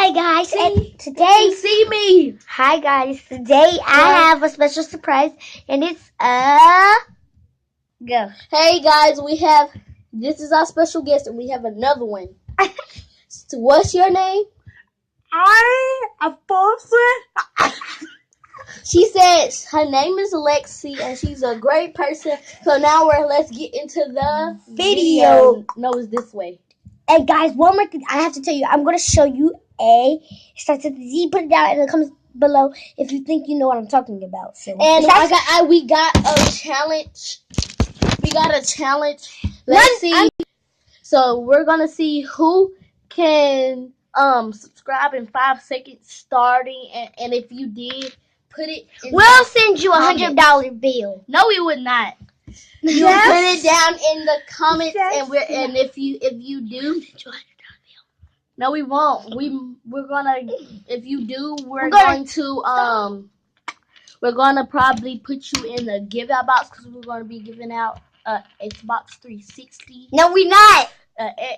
Hi guys, and today see me. Hi guys, today I have a special surprise, and it's go. Hey guys, this is our special guest, and we have another one. So what's your name? I'm a She says her name is Lexi, and she's a great person. So now let's get into the video. No, it's this way. Hey guys, one more thing I have to tell you. I'm gonna show you it starts with the Z. Put it down in the comments below if you think you know what I'm talking about. So, and we got a challenge. We got a challenge. So we're gonna see who can subscribe in 5 seconds starting, and if you did, put it in we'll send you $100 bill. No, we would not. You put it down in the comments, and if you do, no, we won't. We're gonna, if you do, we're going to probably put you in the give out box, because we're gonna be giving out Xbox 360. No, we're not.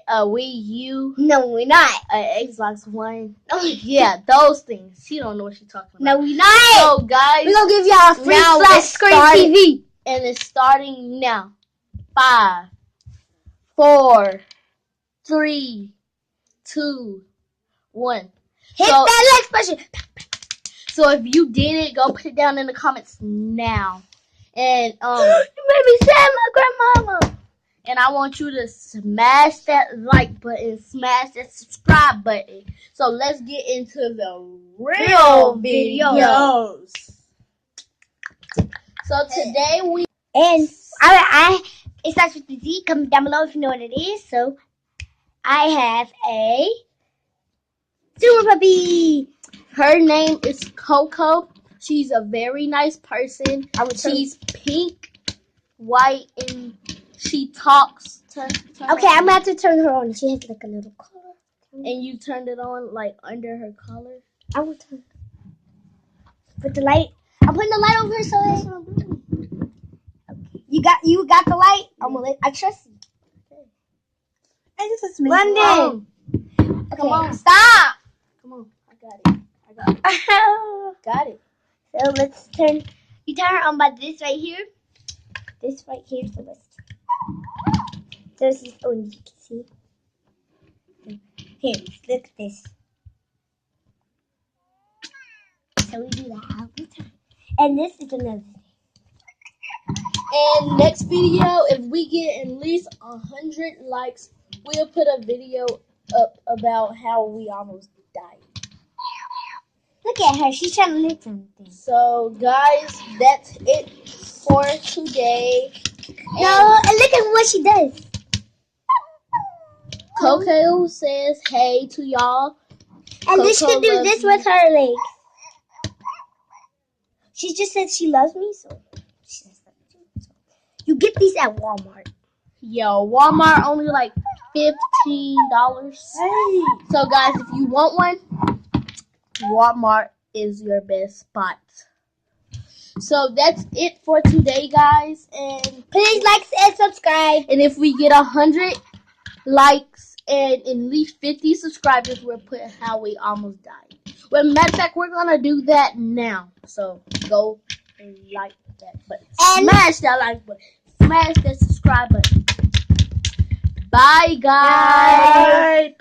Wii U. No, we're not. Xbox One. Yeah, those things. She don't know what she's talking about. No, we're not. So guys, we're gonna give y'all a free flat screen TV. And it's starting now. 5, 4, 3, 2, 1. Hit that like button. So if you did it, go put it down in the comments now. And you made me sad, my grandmama. And I want you to smash that like button, smash that subscribe button. So let's get into the real videos. So today it starts with the Z. Comment down below if you know what it is. So I have a zoomr puppy. Her name is Coco. She's a very nice person. She's pink, white, and she talks. Okay, I'm about to turn her on. She has like a little collar. And you turned it on like under her collar? I will turn. Put the light. I'm putting the light over her so it's not blue. Okay. You got the light? I trust you. Okay. I just London. Okay. Come on. Stop. Come on. I got it. Got it. So let's turn. You turn her on by this right here. This right here. So let's. So this is you can see. Here, look at this. So we do that all the time. And this is another thing. And next video, if we get at least 100 likes, we'll put a video up about how we almost died. Look at her. She's trying to lick something. So, guys, that's it for today. No, and look at what she does. Coco says hey to y'all. And then she can do this with her legs. She just said she loves me, so she says that too. So you get these at Walmart. Yo, Walmart only like $15. Hey. So guys, if you want one, Walmart is your best spot. So that's it for today, guys. And please like and subscribe. And if we get 100 likes and at least 50 subscribers, we're putting how we almost died. Well, matter of fact, we're gonna do that now. So go and like that button. And smash that like button. Smash that subscribe button. Bye, guys. Bye.